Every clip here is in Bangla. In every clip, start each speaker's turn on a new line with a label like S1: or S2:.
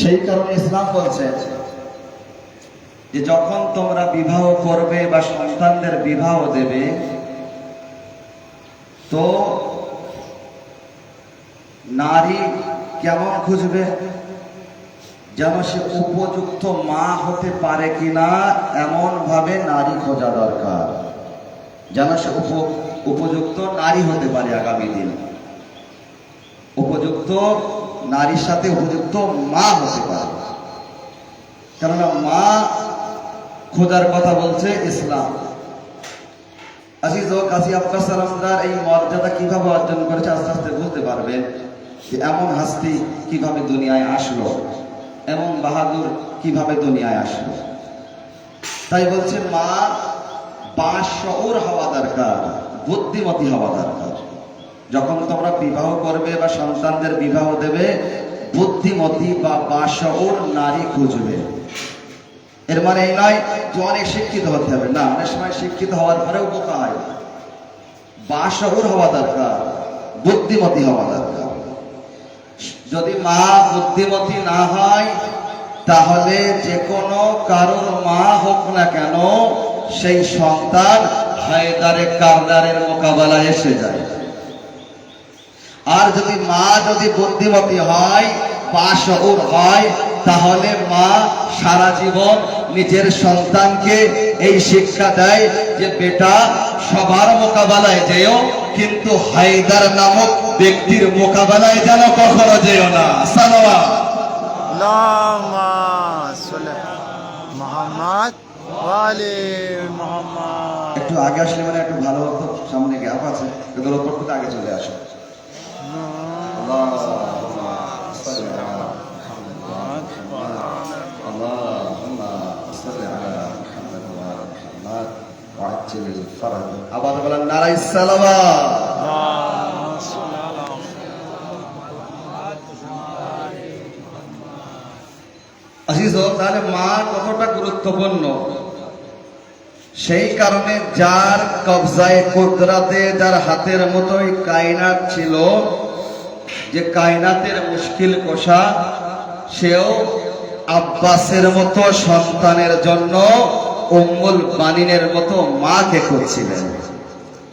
S1: সেই কারণে ইসলাম বলছে যে যখন তোমরা বিবাহ করবে বা সন্তানদের বিবাহ দেবে, তো নারী কেমন খুঁজবে? যেন সে উপযুক্ত মা হতে পারে কিনা এমন ভাবে নারী খোঁজা দরকার, যেন সে উপযুক্ত নারী হতে পারে আগামী দিন, উপযুক্ত নারীর সাথে উপযুক্ত মা হতে পারে। কেননা মা খোঁজার কথা বলছে ইসলাম। আজিজ ও কাজী আব্বাস সালামদার এই মর্যাদা কিভাবে অর্জন করেছে আস্তে আস্তে বুঝতে পারবেন যে এমন হাস্তি কিভাবে দুনিয়ায় আসলো, এমন বাহাদুর কিভাবে দুনিয়ায় আসলো। তাই বলছে মা বাশউর হওয়া দরকার, বুদ্ধিমতী হওয়া দরকার। যখন তোমরা বিবাহ করবে বা সন্তানদের বিবাহ দেবে, বুদ্ধিমতী বা বাশউর নারী খুঁজবে। এর মানে এই নয় যে অনেক শিক্ষিত হতে হবে, না, অনেক সময় শিক্ষিত হওয়ার পরেও বোকা হয়। বাশউর হওয়া দরকার, বুদ্ধিমতী হওয়া দরকার। যদি মা বুদ্ধিমতী না হয়, তাহলে যে কোনো কারোর মা হোক না কেন, সেই সন্তান হায়দারে কারদারের মোকাবেলায় এসে যায়। আর যদি মা বুদ্ধিমতী হয়, বাশউর হয়, তাহলে মা সারা জীবন নিজের সন্তানকে এই শিক্ষা দেয় যে বেটা, সবার মোকাবেলায় যেও, কিন্তু হায়দার নামক ব্যক্তির মোকাবেলায় যেন কখনো যেও না। সালাওয়াত
S2: মোহাম্মদ ওয়ালি মোহাম্মদ।
S1: একটু আগে আসলে মানে একটু ভালো হতো, সামনে গ্যাপ আছে, এগুলো করতে আগে চলে আসো। আবার বলেন নারায়ে সালাওয়াত। আজিজ, তাহলে মা কতটা গুরুত্বপূর্ণ, সেই কারণে যার কবজায়ে কুদরতে, যার হাতের মতোই কায়নাত ছিল, যে কায়নাতের মুশকিল কোষা, সেও আব্বাসের মতো সন্তানের জন্য উম্মুল বানিনের মতো মাকে খুঁজছিলেন।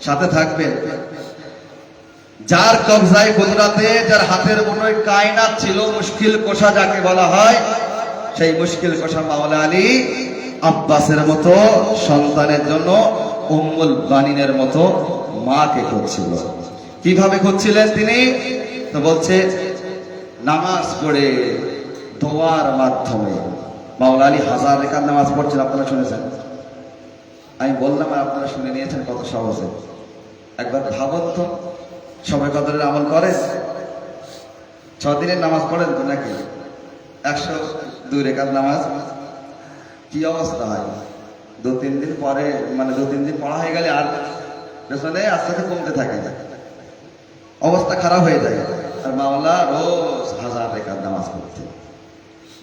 S1: সাথে থাকবেন। যার কবজায়ে কুদরতে, যার হাতের মুঠোয় কায়নাত ছিল, মুশকিল কোষা যাকে বলা হয়, সেই মুশকিল কোষা মাওলা আলী আব্বাসের মতো সন্তানের জন্য উম্মুল বানিনের মতো মাকে খুঁজছিল। কিভাবে খুঁজছিলেন তিনি? তো বলছে নামাজ পড়ে, দোয়ার মাধ্যমে। মাওলা আলী হাজার রেখার নামাজ পড়ছেন, আপনারা শুনেছেন। আমি বললাম আর আপনারা শুনে নিয়েছেন কত সহজে। একবার ভাবুন তো, সবে কদরের আমল করেন? 6 দিনের নামাজ পড়েন তো নাকি? 102 রেখাত নামাজ কি অবস্থা হয়? 2-3 দিন পরে, মানে 2-3 দিন পড়া হয়ে গেলে আর পেছনে আস্তে আস্তে কমতে থাকে, অবস্থা খারাপ হয়ে যায়। আর মাওলা রোজ হাজার রেখাত নামাজ পড়তে,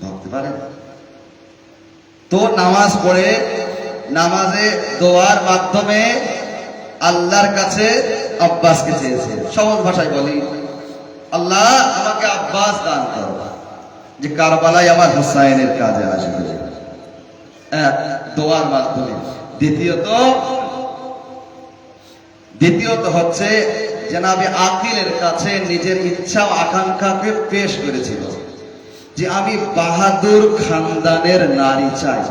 S1: ভাবতে পারেন? তো নামাজ পড়ে, নামাজে দোয়ার মাধ্যমে আল্লাহর কাছে আব্বাসকে চেয়েছে। সহজ ভাষায় বলি, আল্লাহ আমাকে আব্বাস দান করো, যে কারবালায় আমার হুসাইনের কাজে আসবে। এক, দোয়ার মাধ্যমে। দ্বিতীয়ত হচ্ছে জনাবে আকিলের কাছে নিজের ইচ্ছা ও আকাঙ্ক্ষাকে পেশ করেছিল যে আমি বাহাদুর খানদানের নারী চাই।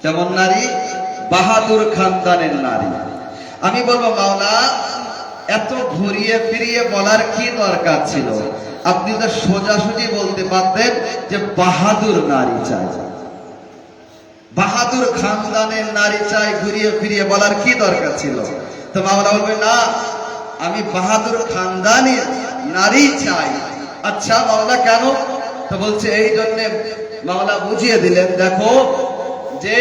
S1: কেমন নারী? বাহাদুর খানদানের নারী। আমি বলবো মাওলা, এত ঘুরিয়ে ফিরিয়ে বলার কি দরকার ছিল? আপনি তো সোজাসুজি বলতে পারতেন যে বাহাদুর নারী চাই, বাহাদুর খানদানের নারী চাই। ঘুরিয়ে ফিরিয়ে বলার কি দরকার ছিল? তো মাওলা বলবে না, আমি বাহাদুর খানদানের নারী চাই। আচ্ছা মাওলা কেন? তো বলছে এই জন্যে, মাওলা বুঝিয়ে দিলেন, দেখো যে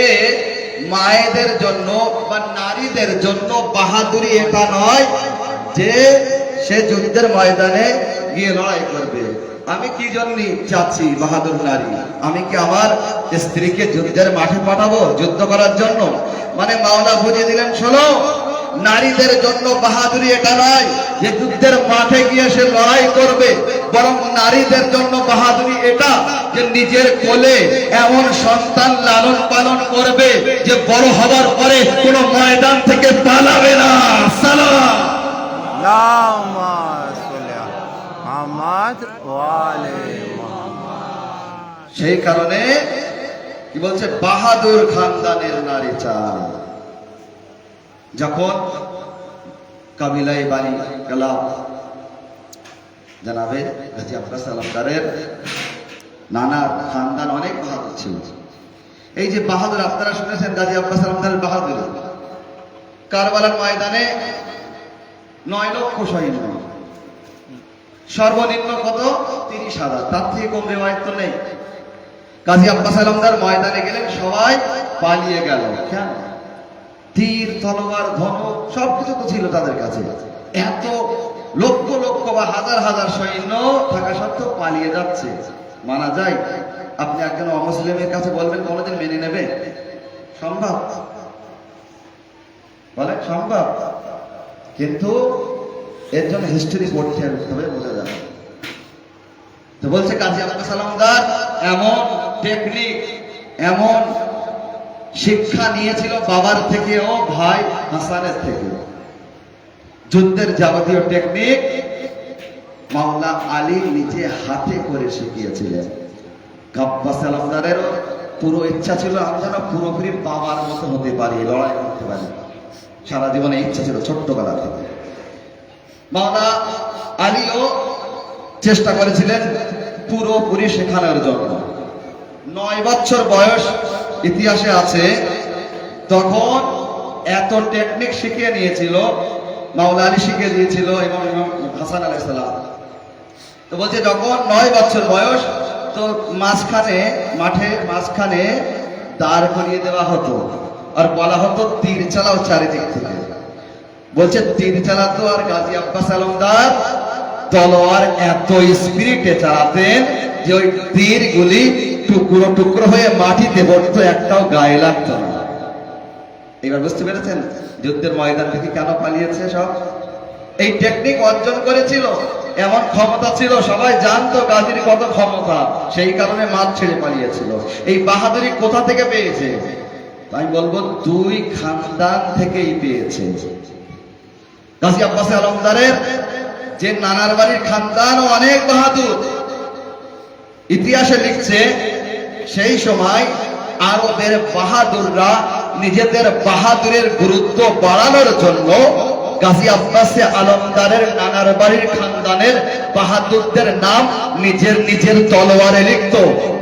S1: মায়েদের জন্য বা নারীদের জন্য বাহাদুরি এটা নয় যে সে যুদ্ধের ময়দানে গিয়ে লড়াই করবে। আমি কি জন্য চাচ্ছি বাহাদুর নারী? আমি কি আমার স্ত্রীকে যুদ্ধের মাঠে পাঠাবো যুদ্ধ করার জন্য? মানে মাওলা বুঝিয়ে দিলেন, শোনো, নারীদের জন্য বাহাদুরি এটা নয় যে যুদ্ধের মাঠে গিয়ে সে লড়াই করবে, বরং নারীদের জন্য বাহাদুরি এটা যে নিজের কোলে এমন সন্তান লালন পালন করবে যে বড় হবার পরে কোনো ময়দান থেকে পালাবে না। সালাম।
S2: আল্লাহুম্মা সাল্লি আলা মুহাম্মাদ ওয়া আলি মুহাম্মাদ।
S1: সেই কারণে কি বলছে, বাহাদুর খানদানের নারী চাই। যখন কাবিলায় বাড়ি গেলাম, জানাবে গাজী আব্বাস আলমদারের নানা খানদান অনেক বাহাদুর ছিল। এই যে বাহাদুর আপনারা শুনেছেন, গাজী আব্বাস আলমদারের বাহাদুর, কারবালার ময়দানে 9 লক্ষ সৈন্য, সর্বনিম্ন কত 30,000, তার থেকে কম রেওয়ায়ত তো নেই। গাজী আব্বাস আলমদার ময়দানে গেলেন, সবাই পালিয়ে গেল। কেন? তীর, তলোয়ার, ধনুক সবকিছু তো ছিল তাদের কাছে। এত লক্ষ লক্ষ বা হাজার হাজার সৈন্য থাকা সত্ত্বেও পালিয়ে যাচ্ছে, মানা যায়? আপনি একজন অমুসলিমের কাছে বলবেন কোনোদিন মেনে নেবে? সম্ভব? বলে সম্ভব? কিন্তু এর জন্য হিস্ট্রি পড়তে হবে, বোঝা যাবে। তো বলছে গাজী আব্বাস আলমদার এমন টেকনিক, এমন শিক্ষা নিয়েছিল বাবার থেকেও, ভাই হাসানের থেকেও। যুদ্ধের যাবতীয় টেকনিক মাওলা আলী নিজে হাতে করে শিখিয়েছিলেন। আব্বাস আলমদারেরও পুরো ইচ্ছা ছিল আমি যেন পুরোপুরি বাবার মতো হতে পারি, লড়াই করতে পারি। সারা জীবনে ইচ্ছা ছিল ছোট্টবেলা থেকে। মাওলা আলীও চেষ্টা করেছিলেন পুরোপুরি শেখানোর জন্য। 9 বছর বয়স, ইতিহাসে আছে, তখন এত টেকনিক শিখিয়ে নিয়েছিল, মাওলা আলী শিখিয়ে দিয়েছিল এবং হাসান আলাইহিস সালাম। তো বলছে যখন 9 বছর বয়স, তো মাঠে মাঝখানে দাঁড় করিয়ে দেওয়া হতো আর বলা হতো তীর চালাও চারিদিক থেকে। বলছে তীর চালাতো, আর গাজী আব্বাস আলমদার তলোয়ার এত স্পিরিটে চালাতেন যে ওই তীরগুলি টুকরো টুকরো হয়ে মাটিতে পড়তো, একটাও গায়ে লাগতো না। এবার বুঝতে পেরেছেন যুদ্ধের ময়দান থেকে কেন পালিয়েছে? সব এই টেকনিক অর্জন করেছিল, এমন ক্ষমতা ছিল, সবাই জানতো গাজীর কত ক্ষমতা, সেই কারণে মাঠ ছেড়ে পালিয়েছিল। এই বাহাদুরি কোথা থেকে পেয়েছে? আমি বলবো 2 খানদান থেকেই পেয়েছে। গাজী আব্বাস আলমদারের যে নানার বাড়ির খানদান অনেক বাহাদুর। ইতিহাসে লিখছে সেই সময় আরবের বাহাদুররা নিজেদের বাহাদুরের গুরুত্ব বাড়ানোর জন্য গাজী আব্বাস আলমদারের নানার বাড়ির খানদানের বাহাদুরদের নাম নিজের তলোয়ারে লিখত,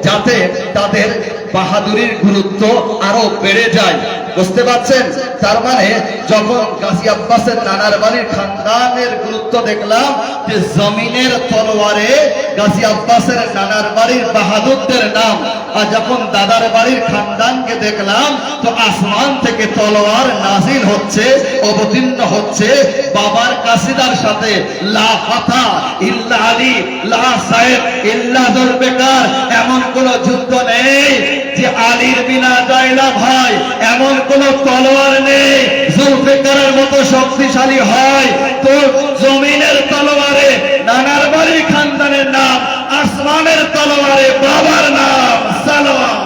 S1: যাতে তাদের বাহাদুরির গুরুত্ব আরো বেড়ে যায়। বুঝতে পারছেন? তার মানে যখন গাজী আব্বাসের নানার বাড়ির খানদানের গুরুত্ব দেখলাম যে জমিনের তলোয়ারে গাজী আব্বাসের নানার বাড়ির বাহাদুরদের নাম, আর যখন দাদার বাড়ির খানদানকে দেখলাম তো আসমান থেকে তলোয়ার নাজিল হচ্ছে, অবতীর্ণ হচ্ছে বাবার কাসিদার সাথে, লা ফাতা ইল্লা আলী, লা সাইফ ইল্লা যুলফিকার। এমন কোন যুদ্ধ নেই যে আলীর বিনা জয়লাভ হয়, এমন কোন তলোয়ার নেই যুলফিকারের মতো শক্তিশালী হয়। তো জমিনের তলোয়ারে নানার বাড়ির খানদানের নাম, আসমানের তলোয়ারে বাবার নাম। সালাম।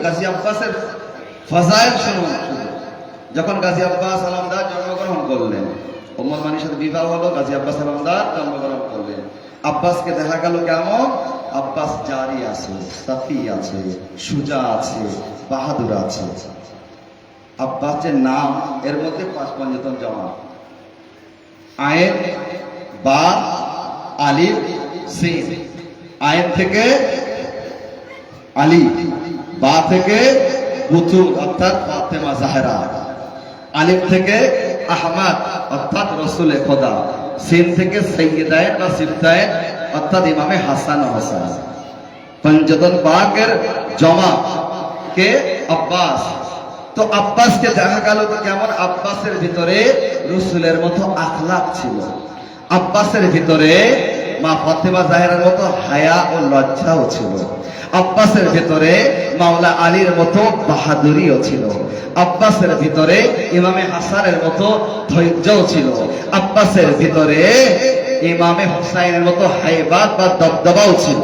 S1: গাজী আব্বাসের ফাজাইল শুনুন। যখন গাজী আব্বাস আলমদার জন্মগ্রহণ করলেন, উম্মুল মানির সাথে বিবাহ হলো, গাজী আব্বাস আলমদার জন্মগ্রহণ করলেন। আব্বাসকে দেখা গেল কেমন? আব্বাস জারি আছে, সাফি আছে, সুজা আছে, বাহাদুর আছে। আব্বাসের নাম এর মধ্যে 5 পঞ্জতন জমা, আইন, বা, আলিফ, সিন। আইন থেকে আলী, বা থেকে বুতুল অর্থাৎ ফাতেমা জাহরা, আলিফ থেকে আহমদ অর্থাৎ রসুলে খোদা, সিন থেকে সৈয়দায়েন বা সিফতায়েন অর্থাৎ ইমামে হাসান ও হোসেন। পঞ্জতন পাকের জমা কে? আব্বাস। তো আব্বাসকে দেখা গেল তো কেমন, আব্বাসের ভিতরে রসুলের মতো আখলাক ছিল, আব্বাসের ভিতরে মা ফাতেমা জাহেরার মতো হায়া ও লজ্জাও ছিল, আব্বাসের ভিতরে মাওলা আলীর মতো বাহাদুরিও ছিল, আব্বাসের ভিতরে ইমামে হাসানের মতো ধৈর্যও ছিল, আব্বাসের ভিতরে ইমামে হুসাইনের মতো হাইবাত বা দবদবাও ছিল।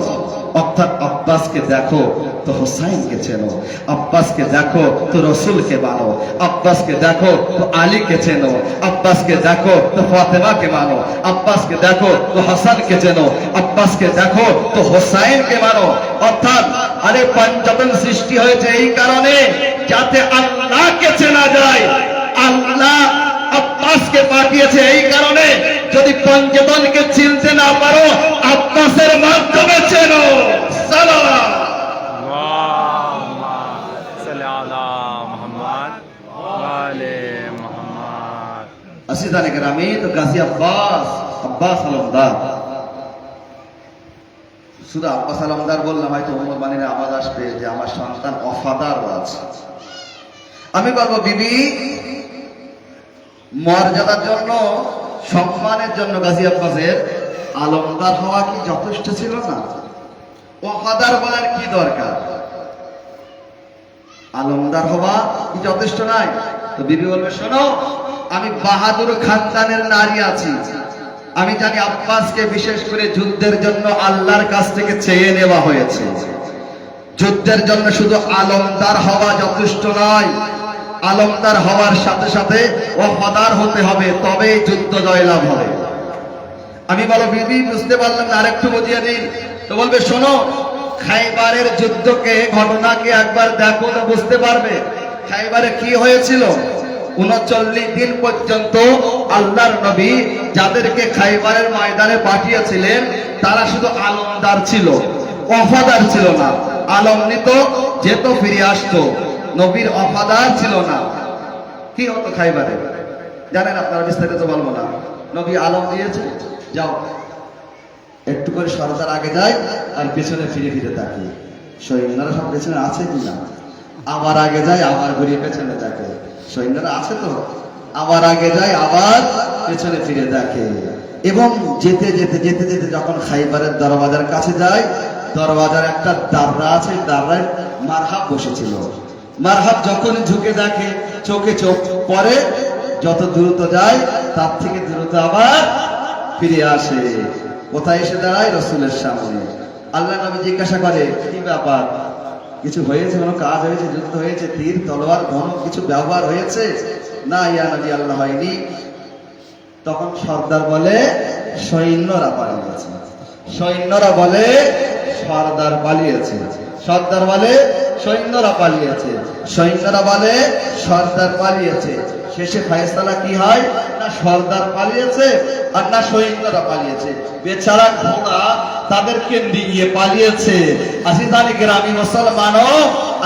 S1: অর্থাৎ আব্বাসকে দেখো তো হুসাইনকে চেনো, আব্বাসকে দেখো তো রসুলকে মানো, আব্বাসকে দেখো তো আলীকে চেনো, আব্বাসকে দেখো তো ফাতেমাকে মানো, আব্বাসকে দেখো তো হাসানকে চেনো, আব্বাসকে দেখো তো হুসাইনকে মানো। অর্থাৎ আরে পঞ্চতন সৃষ্টি হয়েছে এই কারণে যাতে আল্লাহকে চেনা যায়। আল্লাহ আব্বাসকে পাঠিয়েছে এই কারণে, যদি পঞ্চতনকে চিনতে না পারো আব্বাসের মাধ্যমে চেনো। সালাম।
S2: اللهم صل على محمد وعلى محمد।
S1: আসিদানে গ্রামে তো গাজী আব্বাস, আব্বাস আলমদার, শুধু আব্বাস আলমদার বললাম হয়তো উমর বানির আওয়াজ আসবে যে আমার সন্তান ওয়াফাদার আছে। আমি বলবো বিবি, মর্যাদার জন্য, সম্মানের জন্য গাজী আব্বাসের আলমদার হওয়া কি যথেষ্ট ছিল না? ওয়াফাদার বলার কি দরকার? আলমদার হওয়া কি যথেষ্ট নয়? তো বিবি বলবে শোনো, আমি বাহাদুর খানদানের নারী আছি, আমি জানি আব্বাসকে বিশেষ করে যুদ্ধের জন্য আল্লাহর কাছ থেকে চেয়ে নেওয়া হয়েছে। যুদ্ধের জন্য শুধু আলমদার হওয়া যথেষ্ট নয়, আলমদার হওয়ার সাথে সাথে ওয়াফাদার হতে হবে, তবেই যুদ্ধ জয়লাভ হবে। আমি বলো বিবি বুঝতে পারলাম না, আরেকটু বুঝিয়ে দিন। তো বলবে শোনো, খাইবারের যুদ্ধকে, ঘটনাকে একবার দেখো তো বুঝতে পারবে খাইবারে কি হয়েছিল। 39 দিন পর্যন্ত আল্লাহর নবী যাদেরকে খাইবারের ময়দানে পাঠিয়েছিলেন তারা শুধু আলমদার ছিল, ওয়াফাদার ছিল না। আলম নিত, যেত, ফিরে আসতো, নবীর ওয়াফাদার ছিল না। কি হতো খাইবারে জানেন আপনারা, বিস্তারিত বলবো না। নবী আলম দিয়েছে, যাও একটু করে সরদার আগে যায় আর পেছনে ফিরে ফিরে তাকে, সৈন্যরা সব পেছনে আছে কিনা, আবার আগে যায় আবার ঘুরিয়ে পেছনে দেখে, সৈন্যরা আছে তো, আবার আগে যায় আবার পেছনে ফিরে দেখে। এবং যেতে যেতে যেতে যেতে যখন খাইবারের দরওয়াজার কাছে যায়, দরওয়াজার একটা দাররা আছে, দাররায় মারহাব বসেছিল। মারহাব যখন ঝুঁকে দেখে, চোখে চোখ পরে, যত দ্রুত যায় তার থেকে দ্রুত আবার ফিরে আসে। কোথায় এসে দাঁড়ায়? রসুলের সামনে। আল্লাহ নবী জিজ্ঞাসা করে কি ব্যাপার, কিছু হয়েছে, কোনো কাজ হয়েছে, যুদ্ধ হয়েছে, তীর তলোয়ার ঘন কিছু ব্যবহার হয়েছে? না ইয়া নবী, আল্লাহ হয়নি। তখন সর্দার বলে সৈন্যরা পালিয়েছে, সৈন্যরা বলে সর্দার পালিয়েছে, সর্দার বলে সৈন্যরা পালিয়েছে, সৈন্যরা বলে সর্দার পালিয়েছে। শেষে ফয়সালা কি হয়? না সর্দার পালিয়েছে আর না সৈন্যরা পালিয়েছে। বেচারা ঘোড়া তাদেরকে নিয়ে পালিয়েছে। আসিদানি গ্রামী মুসলমানও,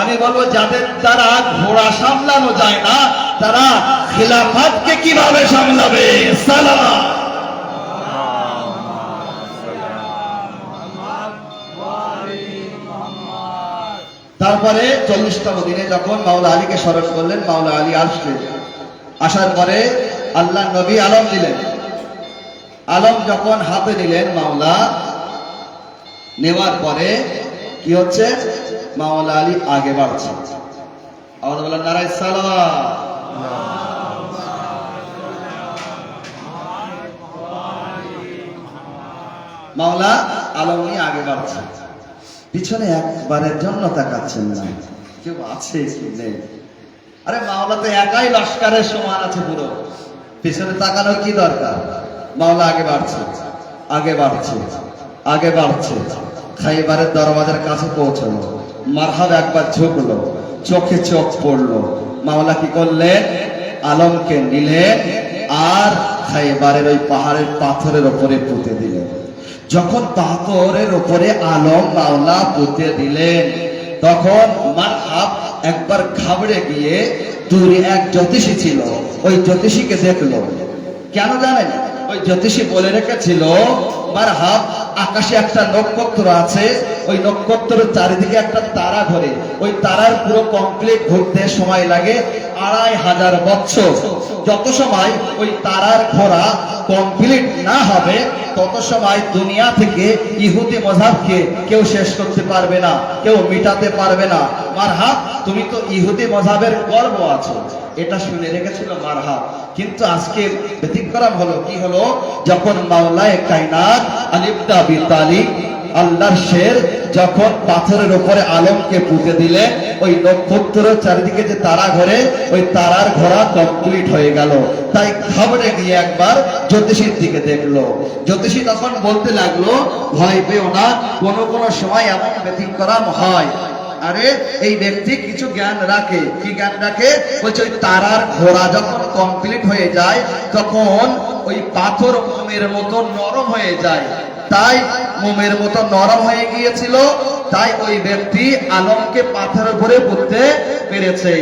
S1: আমি বলবো যাদের দ্বারা ঘোড়া সামলানো যায় না তারা খিলাফতকে কিভাবে সামলাবে? সালাম। তারপরে 40তম দিনে যখন মাওলা আলীকে স্মরণ করলেন, মাওলা আলী আসলেন। আসার পরে আল্লাহ নবী আলম দিলেন। আলম যখন হাতে নিলেন মাওলা, নেওয়ার পরে কি হচ্ছে? মাওলা আলী আগে বাড়ছে। আওয়াজ বলেন নারায়ে সালাওয়াত। মাওলা আলম নিয়ে আগে বাড়ছে, পিছনে একবারের জন্য তাকাচ্ছেন না, কেউ আছে কি নেই। আরে মাওলা তো একাই লস্করের সমান আছে পুরো, পিছনে তাকানোর কি দরকার? মাওলা আগে বাড়ছে, আগে বাড়ছে, আগে বাড়ছে। খাইবারের দরওয়াজার কাছে পৌঁছলো। মারহাব একবার ঝুঁকলো, চোখে চোখ পড়লো। মাওলা কি করলেন? আলমকে নিলেন আর খাইবারের ওই পাহাড়ের পাথরের উপরে পুঁতে দিলেন। যখন পাথরের উপরে আলম মাওলা পুঁতে দিলেন, তখন মারহাব একবার ঘাবড়ে গিয়ে দূরে এক জ্যোতিষী ছিল, ওই জ্যোতিষীকে দেখলো। কেন জানেন? ওই জ্যোতিষী বলে রেখেছিল মারহাব আকাশে একটা নক্ষত্র আছে, ওই নক্ষত্রের চারিদিকে একটা তারা ঘোরে, ওই তারার পুরো কমপ্লিট ঘুরতে সময় লাগে 2500 বছর। যত সময় ওই তারার ঘোরা কমপ্লিট না হবে তত সময় দুনিয়া থেকে ইহুদি মযহাবকে কেউ শেষ করতে পারবে না, কেউ মিটাতে পারবে না। মারহাব, তুমি তো ইহুদি মযহাবের গর্ব আছো, এটা শুনে রেখেছিল মারহাব। কিন্তু আজকে ব্যতিক্রম হলো, কি হলো? যখন মাওলায়ে কায়নাত আলী ইবনে আবি তালিব আল্লাহর শের যখন পাথরের উপরে আলমকে পুঁতে দিলে, ওই নক্ষত্র চারিদিকে যে তারা ঘোরে, ওই তারার ঘোরা কমপ্লিট হয়ে গেল। তাই ঘাবড়ে গিয়ে একবার জ্যোতিষীর দিকে দেখলো। জ্যোতিষী তখন বলতে লাগলো, ভয় পেও না, কোনো কোনো সময় এমন ব্যতিক্রম হয়। আরে এই ব্যক্তি কিছু জ্ঞান রাখে। কি জ্ঞান রাখে? বলছে ওই তারার ঘোরা যখন কমপ্লিট হয়ে যায় তখন ওই পাথর মোমের মতো নরম হয়ে যায়। তাই মোমের মতো নরম হয়ে গিয়েছিল, তাই ওই ব্যক্তি আলমকে পাথরের উপরে পুঁততে পেরেছে।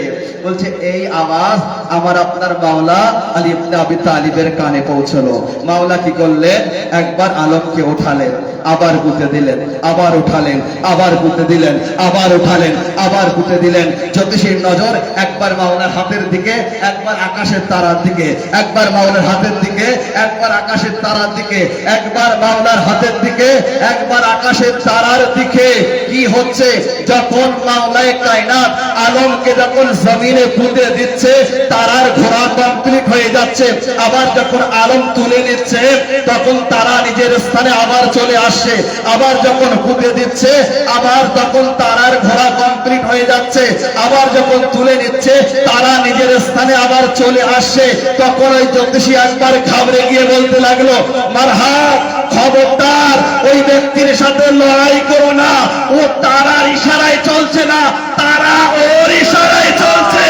S1: বলছে এই আওয়াজ আমার আপনার মাওলা আলী ইবনে আবি তালিবের কানে পৌঁছলো। মাওলা কি করলেন? একবার আলমকে উঠালেন, আবার পুঁতে দিলেন, আবার উঠালেন, আবার পুঁতে দিলেন, আবার উঠালেন, আবার পুঁতে দিলেন। জ্যোতিষীর নজর একবার মাওলার হাতের দিকে, একবার আকাশের তারার দিকে, একবার মাওলার হাতের দিকে, একবার আকাশের তারার দিকে, একবার মাওলার হাতের দিকে, একবার আকাশের তারার দিকে। কি হচ্ছে? যখন মাওলায়ে কায়নাত আলমকে যখন জমিনে পুঁতে দিচ্ছে, তারার ঘোরা কমপ্লিট হয়ে যাচ্ছে। আবার যখন আলম তুলে নিচ্ছে, তখন তারা নিজের স্থানে আবার চলে আসছে। আবার যখন পুঁতে দিচ্ছে, আবার তখন তারার ঘোরা কমপ্লিট হয়ে যাচ্ছে। আবার যখন তুলে নিচ্ছে, তারা নিজের স্থানে আবার চলে আসছে। তখন ওই জ্যোতিষী একবার ঘাবড়ে গিয়ে বলতে লাগলো, মারহাব, খবরদার ওই ব্যক্তির সাথে লড়াই করো না, ও তারার ইশারায় চলছে না, তারা ওর ইশারায় চলছে।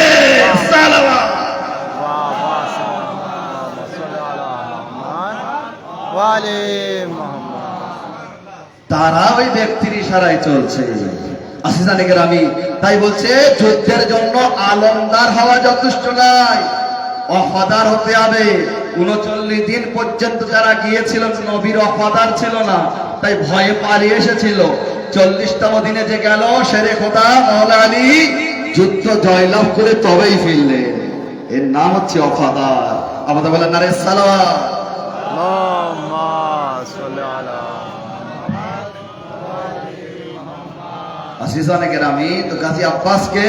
S1: সালাওয়াত। তারা ওই ব্যক্তির ইশারায় চলছে। আসিজানে কেরামি, তাই বলছে যুদ্ধের জন্য আলমদার হওয়া যথেষ্ট নয়, ওয়াফাদার হতে হবে। 39 দিন পর্যন্ত যারা গিয়েছিল নবীর ওয়াফাদার ছিল না, তাই ভয়ে পালিয়ে এসেছিল। 40তম দিনে যে গেল, শেরে খোদা মাওলা আলী যুদ্ধ জয়লাভ করে তবেই ফিরলেন। এর নাম হচ্ছে ওয়াফাদার। আমাদের বলেন নারে সালাওয়াত। আসিজানে কেরামি, তো গাজী আব্বাসকে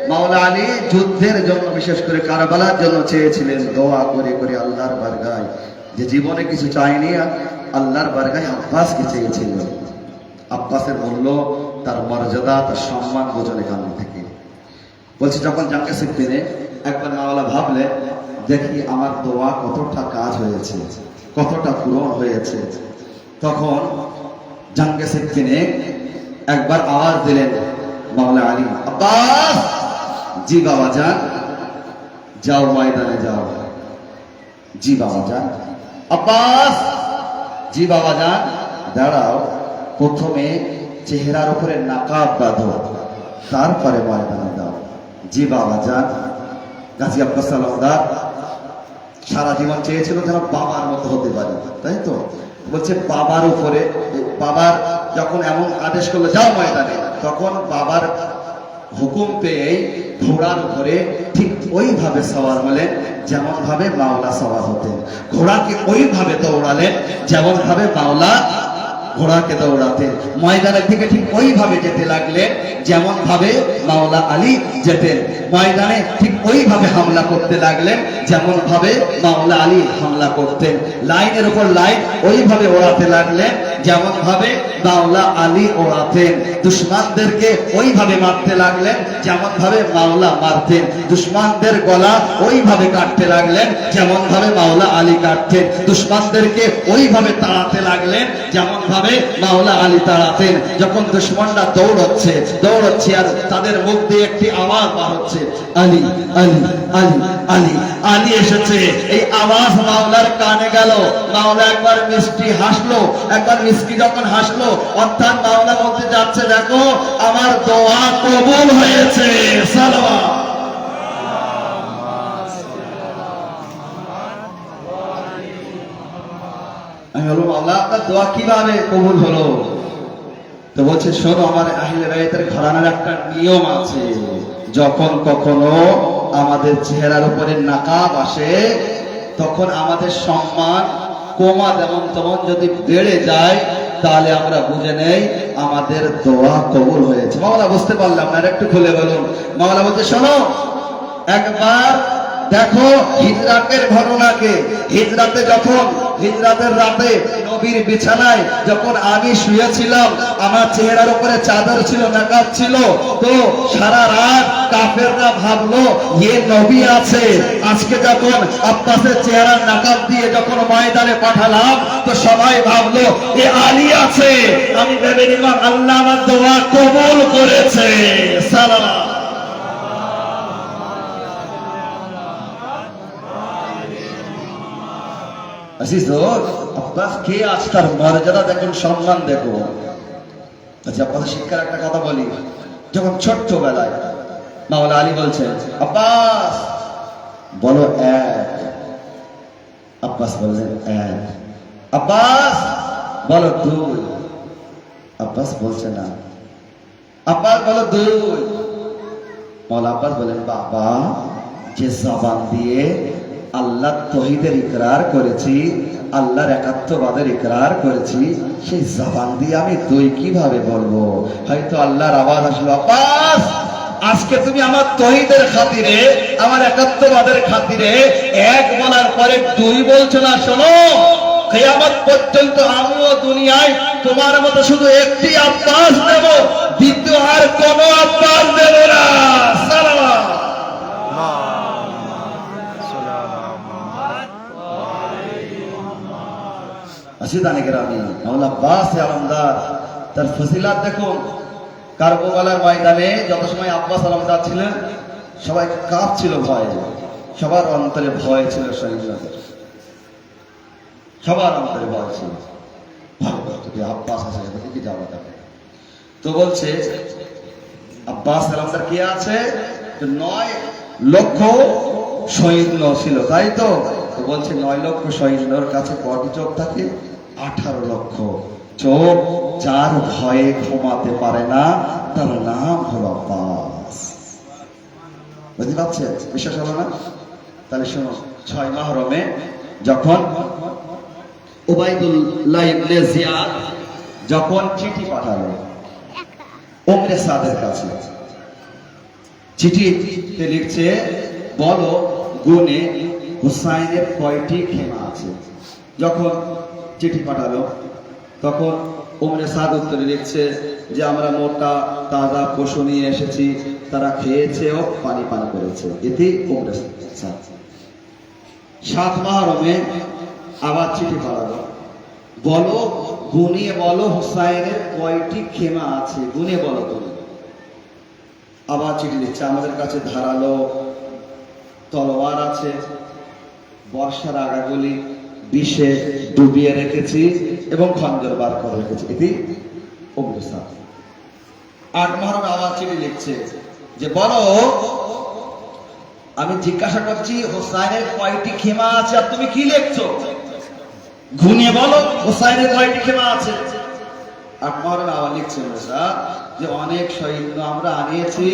S1: মাওলা আলী যুদ্ধের জন্য, বিশেষ করে কারবালার জন্য চেয়েছিলেন। দোয়া করে করে আল্লাহর বারগায়, যে জীবনে কিছু চায়নি, আল্লাহর বারগায় আব্বাসকে চেয়েছিল। আব্বাসের মূল্য, তার মর্যাদা, তার সম্মান বোঝেন এখান থেকে। বলছি যখন জাঙ্গে সিফিনে একবার মাওলা ভাবলে, দেখি আমার দোয়া কতটা কাজ হয়েছে, কতটা পূরণ হয়েছে। তখন জাঙ্গে সিফিনে একবার আওয়াজ দিলেন মাওলা আলী, আব্বাস। জি বাবা যান। যাও ময়দানে যাও। জি বাবা যান। আব্বাস। জি বাবা যান। দাঁড়াও, প্রথমে চেহারার উপরে নাকাব বাঁধো, তারপরে ময়দানে দাও। জি বাবা যান। গাজী আব্বাস সালাউদ্দার সারা জীবন চেয়েছিল যেন বাবার মতো হতে পারে, তাই তো? বলছে বাবার উপরে, বাবার যখন এমন আদেশ করলো যাও ময়দানে, তখন বাবার হুকুম পেয়ে ঘোড়ার উপরে ঠিক ওইভাবে সওয়ার হলেন যেমন ভাবে মাওলা সওয়ার হতেন। ঘোড়াকে ওইভাবে দৌড়ালেন যেমন ভাবে মাওলা ঘোড়াকে দৌড়াতেন। ময়দানের দিকে ঠিক ওইভাবে যেতে লাগলেন যেমন ভাবে মাওলা আলী যেতেন। ময়দানে ঠিক ওইভাবে হামলা করতে লাগলেন যেমন ভাবে মাওলা আলী হামলা করতেন। লাইনের উপর লাইন ওইভাবে ওড়াতে লাগলেন যেমন ভাবে মাওলা আলী ওড়াতেন। দুশমনদেরকে ওইভাবে মারতে লাগলেন যেমন ভাবে মাওলা মারতেন। দুশমনদের গলা ওইভাবে কাটতে লাগলেন যেমন ভাবে মাওলা আলী কাটতেন। দুশমনদেরকে ওইভাবে তাড়াতে লাগলেন যেমন ভাবে মাওলা আলী তাড়াতেন। যখন দুশমনরা দৌড়চ্ছে আর তাদের মুখ দিয়ে একটি আওয়াজ বার হচ্ছে, আলী আলী আলী আলী আলী এসেছে, এই আওয়াজ মাওলার কানে গেল। মাওলা একবার মিষ্টি হাসলো, একবার মিষ্টি যখন হাসলো, অর্থাৎ মাওলা বলতে যাচ্ছে, দেখো আমার দোয়া কবুল হয়েছে। সালাওয়াত। আমি বলবো মাওলা আপনার দোয়া কিভাবে কবুল হলো? তো বলছে শোনো, আমার আহলে বাইতের ঘরানার একটা নিয়ম আছে, যখন কখনো আমাদের চেহারার উপরে নাকাব আসে তখন আমাদের সম্মান কমা যেমন তেমন যদি বেড়ে যায় তাহলে আমরা বুঝে নেই আমাদের দোয়া কবুল হয়েছে। মাওলা বুঝতে পারলাম না, একটু খুলে বলুন। মাওলা বলতে শোনো, একবার দেখো হিজরাতের ঘটনাকে। হিজরাতে যখন হিজরাতের রাতে নবীর বিছানায় যখন আমি শুয়েছিলাম, আমার চেহারার উপরে চাদর ছিল, নাকাব ছিল, তো সারা রাত কাফেররা ভাবলো এ নবী আছে। আজকে যখন আব্বাসের চেহারার নাকাব দিয়ে যখন ময়দানে পাঠালাম তো সবাই ভাবলো এ আলী আছে। আমি ভেবে নিলাম আল্লাহ আমার দোয়া কবুল করেছে। সালাম। আব্বাস কে আজ, তার মর্যাদা দেখুন, সম্মান দেখুন। আচ্ছা আপনাদের শিক্ষার একটা কথা বলি, যখন ছোট্টবেলায় মাওলা আলী বলছেন আব্বাস বলো এক, আব্বাস বললেন এক। আব্বাস বলো দুই, আব্বাস বলছে না। আব্বাস বলো দুই। মাওলা আব্বাস বলেন বাবা, যে জবান দিয়ে আল্লাহ তৌহিদের ইকরার করেছি, আল্লাহর একাত্মবাদের ইকরার করেছি, সেই জবান দিয়ে আমি দুই কিভাবে বলবো? হয়তো আল্লাহর আওয়াজ আসলো আব্বাস আজকে তুমি আমার তৌহিদের খাতিরে, আমার একাত্মবাদের খাতিরে এক বলার পরে দুই বলছো না। শোনো, কিয়ামত পর্যন্ত আমিও দুনিয়ায় তোমার মতো শুধু একটি আব্বাস দেব, দ্বিতীয় আর কোনো আব্বাস দেব না। সালাম। তার ফজিলাত দেখুন। কারবালার ময়দানে যত সময় আব্বাস আলমদার ছিলেন সবাই কাঁপছিল ভয়ে, সবার অন্তরে ভয় ছিল, সবার অন্তরে ভয় ছিল। আব্বাস আছে কি যাওয়া যাবে। তো বলছে আব্বাস আলমদার কি আছে, 9 লক্ষ সৈন্য ছিল, তাই তো? বলছে 9 লক্ষ সৈন্যর কাছে কটি চোখ থাকে? 18 লক্ষ চোখ। যার ভয়ে ঘুমাতে পারে না তার নাম হলো আব্বাস। বুঝতে পারছেন? বিশ্বাস হলো না? তাহলে শোনো, 6 মুহররমে যখন উবাইদুল্লাহ ইবনে জিয়াদ যখন চিঠি পাঠালো ওমরে সাদের কাছে, চিঠিতে লিখছে বলো গুনে হুসাইনের কয়টি খেমা আছে। যখন চিঠি পাঠালো তখন ওমরে সাদ উত্তরে লিখছে যে আমরা মোটা তাজা পশু নিয়ে এসেছি, তারা খেয়েছেও পানি পান করেছে। এতেই ওমরে সাদ 7 মুহররমে আবার চিঠি পাঠালো, বলো গুনিয়ে বলো হুসাইনের কয়টি খেমা আছে, গুনে বলো তুমি। আবার চিঠি লিখছে আমাদের কাছে ধারালো তলোয়ার আছে, বর্ষার আগাগুলি বিষে ডুবিয়ে রেখেছি এবং খঞ্জর বার করে রেখেছি। এটি ওমরে সাদ। 8 মুহররমে আবার চিঠি লিখছে যে বলো আমি জিজ্ঞাসা করছি হুসাইনের কয়টি খেমা আছে আর তুমি কি লিখছো, গুনিয়ে বলো হুসাইনের কয়টি খেমা আছে। 8 মুহররমে আবার লিখছে ওমরে সাদ যে অনেক সৈন্য আমরা আনিয়েছি,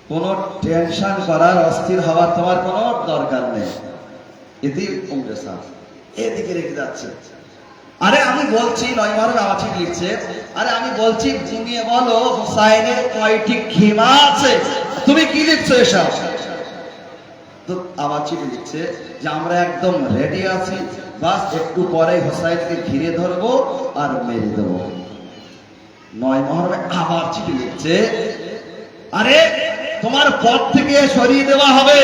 S1: কোনো টেনশন করার, অস্থির হওয়ার তোমার কোনো দরকার নেই। এটি ওমরে সাদ। এদিকে রেখে যাচ্ছে। আরে আমি বলছি 9 মুহররমে আবার চিঠি লিখছে, আরে আমি বলছি গুনিয়ে বলো হুসাইনের কয়টি খেমা আছে, তুমি কি লিখছো এসব? তো আবার চিঠি লিখছে যে আমরা একদম রেডি আছি, বাস একটু পরে হুসাইনকে ঘিরে ধরবো আর মেরে দেবো। 9 মুহররমে আবার চিঠি লিখছে আরে তোমার পদ থেকে সরিয়ে দেওয়া হবে,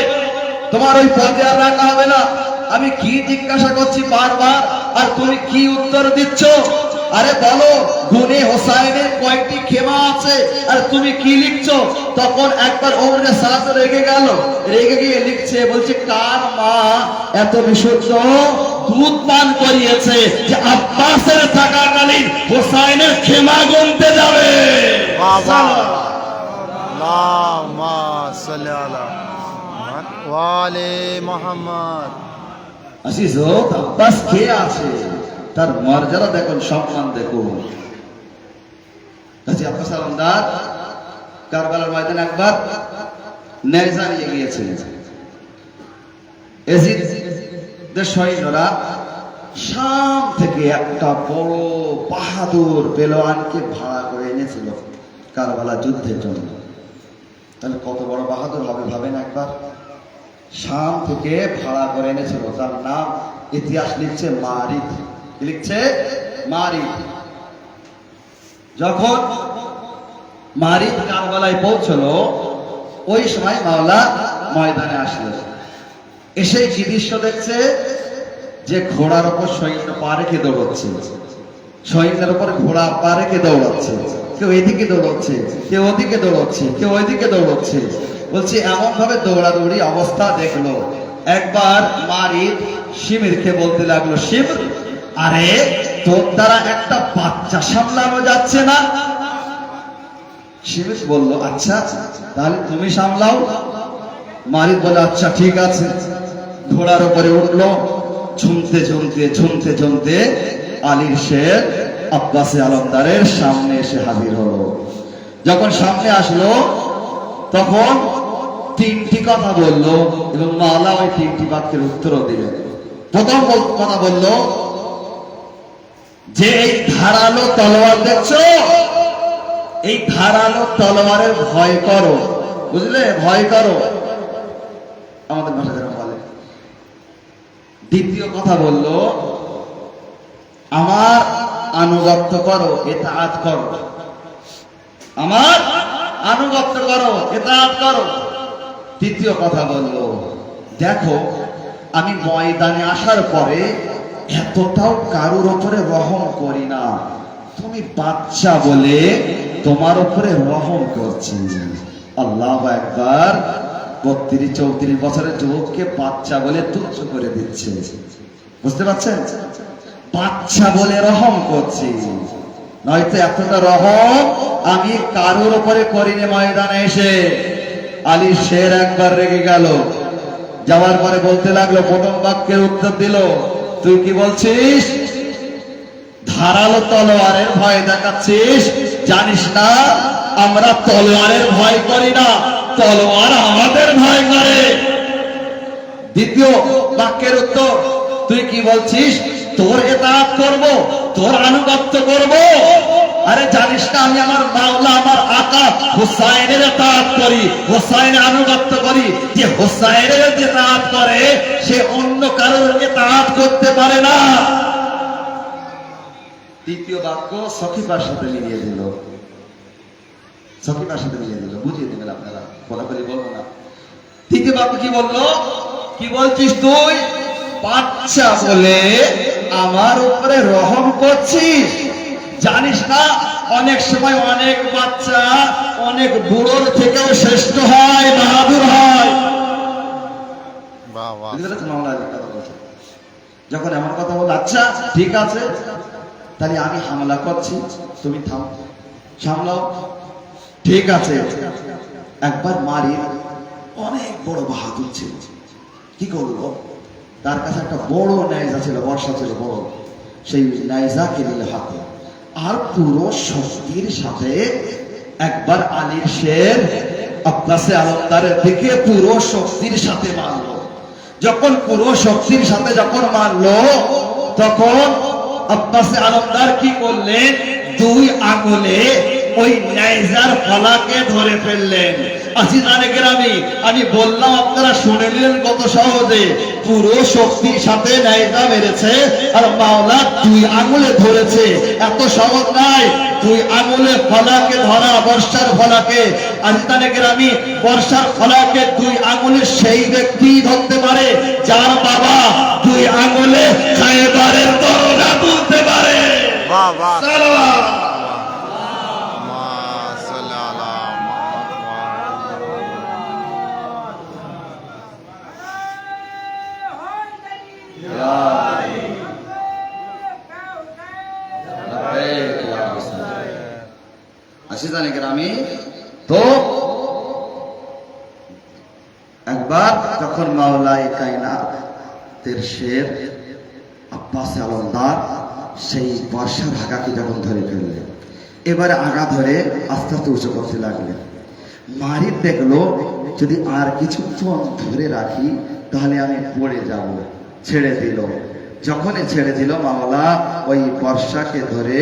S1: তোমার ওই পদে আর রাখা হবে না। আমি কি জিজ্ঞাসা করছি বারবার আর তুমি কি উত্তর দিচ্ছ? আরে বলো গুনে হোসাইনের কয়টি খেমা আছে আর তুমি কি লিখছো? তখন একবার ওমরে সাদ রেগে গেল, রেগে গিয়ে লিখছে, বলছে কার মা এত বিশুদ্ধ দুধ পান করিয়েছে যে আব্বাসের থাকাকালীন হোসাইনের খেমা গুনতে যাবে।
S2: আল্লাহুম্মা সাল্লি আলা মুহাম্মদ ওয়া আলি মুহাম্মদ।
S1: আসিস আব্বাস কে আছে? তার মর্যাদা দেখুন, সম্মান দেখুন। গাজী আব্বাস আলমদার কারবালার ময়দানে একবার নেজা নিয়ে গিয়েছিলেন। এজিদের সৈন্যরা শাম থেকে একটা বড় বাহাদুর পেলোয়ানকে ভাড়া করে এনেছিল কারবালা যুদ্ধের জন্য। তাহলে কত বড় বাহাদুর হবে ভাবেন একবার। শাম থেকে ভাড়া করে এনেছিল, তার নাম ইতিহাস লিখছে মারিদ। কি লিখছে? মারিদ। যখন মারিদ কারবালায় পৌঁছলো, ওই সময় মাওলা ময়দানে আসলো। এসে কি দৃশ্য দেখছে? যে ঘোড়ার উপর সৈন্য পা রেখে দৌড়চ্ছে, সৈন্যের উপর ঘোড়া পা রেখে দৌড়াচ্ছে। কেউ এদিকে দৌড়চ্ছে, কেউ ওদিকে দৌড়চ্ছে, কেউ ওইদিকে দৌড়চ্ছে। বলছি এমন ভাবে দৌড়াদৌড়ি অবস্থা দেখলো। একবার মারিদ শিমিরকে বলতে লাগলো, শিমির, আরে তোর দ্বারা একটা বাচ্চা সামলানো যাচ্ছে না। শিমির বলল, আচ্ছা তাহলে তুমি সামলাও। মারিদ বলে, আচ্ছা ঠিক আছে। ঘোড়ার উপরে উঠলো, ঝুমতে ঝুমতে ঝুমতে ঝুমতে আলীর শের আব্বাসে আলমদারের সামনে এসে হাজির হলো। যখন সামনে আসলো তখন তিনটি কথা বলল এবং মাওলা ওই তিনটি বাক্যের উত্তরও দিলেন। প্রথম কথা বলল যে এই ধারালো তলোয়ার দেখছো, এই ধারালো তলোয়ারের ভয় করো, বুঝলে, ভয় করো, আমাদের ভাষা যেরকম বলে। দ্বিতীয় কথা বলল, আমার আনুগত্য করো, ইতাআত করো, আমার আনুগত্য করো, ইতাআত করো। তৃতীয় কথা বলল, দেখো আমি ময়দানে আসার পরে এতটাও কারোর উপরে রহম করি না, তুমি বাচ্চা বলে তোমার উপরে রহম করছি। আল্লাহু আকবার। 32-34 বছরের যুবককে বাচ্চা বলে তুচ্ছ করে দিচ্ছে, বুঝতে পারছেন? বাচ্চা বলে রহম করছি, নয়তো এতটা রহম আমি কারোর উপরে করিনি। ময়দানে এসে আলী শের একবার রেগে গেল, যাওয়ার পরে বলতে লাগলো, প্রথম বাক্যের উত্তর দিল, তুই কি বলছিস? ধারালো তলোয়ারের ভয় দেখাচ্ছিস? জানিস না আমরা তলোয়ারের ভয় করি না, তলোয়ার আমাদের ভয় করে। দ্বিতীয় বাক্যের উত্তর, তুই কি বলছিস? তোর ইতাআত করব, তোর আনুগত্য করব। আরে জানিস না আমি আমার মাওলা, আমার আকা হুসাইনের ইতাআত করি, হুসাইনের আনুগত্য করি। যে হুসাইনের ইতাআত করে সে অন্য কারোর ইতাআত করতে পারে না। তৃতীয় বাক্য সখিফার সাথে মিলিয়ে দিল, সখিফার সাথে মিলিয়ে দিল, বুঝিয়ে দেবেন আপনারা, বলাবলি বলবো না। তৃতীয় বাক্য কি বললো? কি বলছিস তুই? বাচ্চা বলে আমার উপরে রহম করছিস? জানিস না অনেক সময় অনেক বাচ্চা অনেক বুড়োর থেকেও শ্রেষ্ঠ হয়, বাহাদুর হয়। যখন এমন কথা বল, আচ্ছা ঠিক আছে তাহলে আমি হামলা করছি, তুমি থাম, সামলাও, ঠিক আছে। একবার মারি অনেক বড় বাহাদুর ছিল, কি করলো? তার কাছে একটা বড় নাইজা ছিল, বর্ষা ছিল বড়, সেই নাইজাকে নিল হাতে, আর পুরো শক্তির সাথে একবার আলীর শের আব্বাসে আলমদারের দিকে পুরো শক্তির সাথে মারলো। যখন পুরো শক্তির সাথে যখন মারলো তখন আব্বাসে আলমদার কি করলেন? দুই আঙুলে ওই নাইজার ফলাকে ধরে ফেললেন। আজিজানে গ্রামী, আমি বললাম আপনারা শুনে নিলেন কত সহজে। পুরো শক্তির সাথে নাইজা মেরেছে আর মাওলা দুই আঙুলে ধরেছে, এত সহজ নয়। দুই আঙুলে ফলাকে ধরা, বর্ষার ফলাকে। আজিজানে গ্রামী, বর্ষার ফলাকে দুই আঙুলে সেই ব্যক্তি ধরতে পারে যার বাবা দুই আঙুলে খায়বারের দরজা তুলতে পারে। আজিজানে গ্রামী, তো একবার যখন মাওলাই কায়নাতের শের আব্বাসে আলমদার সেই বর্ষার আগাকে যখন ধরে ফেললেন, এবারে আগা ধরে আস্তে আস্তে উঁচু করতে লাগলেন। মারিদ দেখলো যদি আর কিছুক্ষণ ধরে রাখি তাহলে আমি পড়ে যাব, ছেড়ে দিল। যখনই ছেড়ে দিল মাওলা ওই বর্ষাকে ধরে,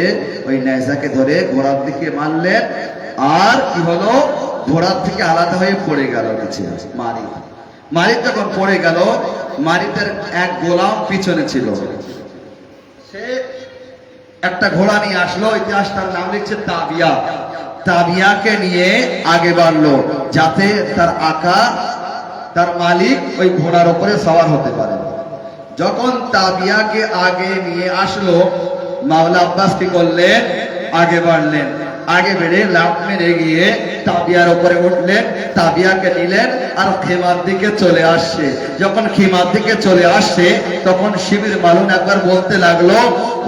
S1: ওই নেজাকে ধরে ঘোড়ার দিকে মারলেন, আর কি হলো, ঘোড়ার থেকে আলাদা হয়ে পড়ে গেল নিচে। মারিদ মারিদ যখন পড়ে গেল, মারিদের এক গোলাম পিছনে ছিল, সে একটা ঘোড়া নিয়ে আসলো, ইতিহাস তার নাম লিখছে তাবিয়া। তাবিয়াকে নিয়ে আগে বাড়লো যাতে তার আকা, তার মালিক ওই ঘোড়ার উপরে সওয়ার হতে পারে। যখন তাবিয়াকে আগে নিয়ে আসলো, মাওলা আব্বাস কি করলেন, আগে বাড়লেন। আগে বেড়ে লাফ মেরে গিয়ে তাবিয়ার উপরে উঠলেন, তাবিয়াকে নিলেন আর খেমার দিকে চলে আসছে। যখন খেমার দিকে চলে আসছে তখন শিবির মালুন একবার বলতে লাগলো,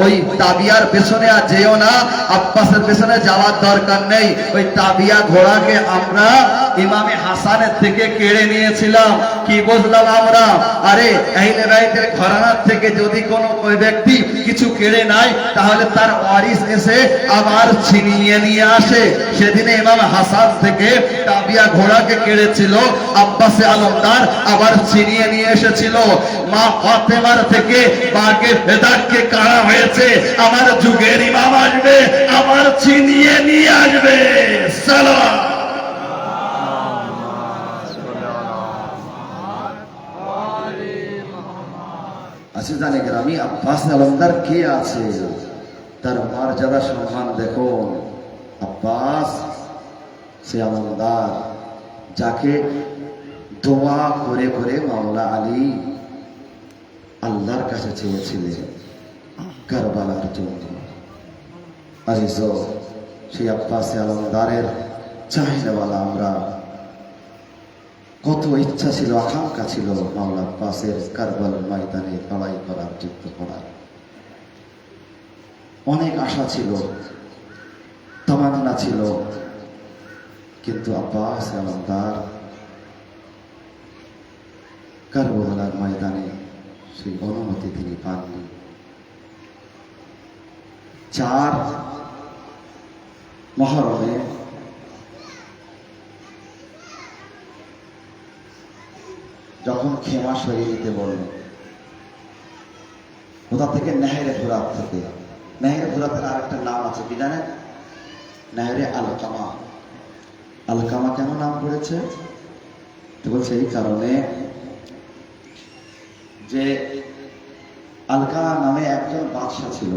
S1: ওই তাবিয়ার পেছনে আর যেও না, আব্বাসের পেছনে যাওয়ার দরকার নেই। ওই তাবিয়া ঘোড়াকে আমরা ইমামে হাসানের থেকে কেড়ে নিয়েছিলাম। কি বুঝলাম আমরা? আরে আহলে বাইতের ঘরানার থেকে যদি কোনো ওই ব্যক্তি কিছু কেড়ে নেয় তাহলে তার ওয়ারিস এসে আবার ছিনিয়ে নিয়ে আসে। সেদিনে ইমাম হাসান থেকে তাবিয়া ঘোড়াকে কেড়েছিল, আব্বাসে আলমদার আবার ছিনিয়ে নিয়ে এসেছিল। মা ফাতেমার থেকে বাগে ফেদাককে কাড়া হয়েছে, আমার যুগের ইমাম আসবে, আবার ছিনিয়ে নিয়ে আসবে। সালাম। আছে জানে গ্রামী আব্বাস আলমদার কে আছে, তার মর্যাদা সম্মান দেখো। আব্বাস সে আলমদার যাকে দোয়া করে করে মাওলা আলী আল্লাহর কাছে চেয়েছিলেন কারবালার জন্য। আজিজ, সেই আব্বাসে আলমদারের চাহিদাওয়ালা আমরা। কত ইচ্ছা ছিল, আকাঙ্ক্ষা ছিল মাওলা আব্বাসের কারবালার ময়দানে লড়াই করার, যুদ্ধ করার অনেক আশা ছিল, তামান্না ছিল, কিন্তু আব্বাস আলমদার কারবালার ময়দানে সেই অনুমতি তিনি পাননি। 4 মুহররমে যখন খেমা সরিয়ে দিতে বলল, কোথা থেকে? নেহেরে ফুরাত থেকে। নেহেরে ফুরাতের আরেকটা নাম আছে কি জানেন? নেহেরে আলকামা। আলকামা কেন নাম করেছে? তো বলছে এই কারণে যে আলকামা নামে একজন বাদশা ছিল,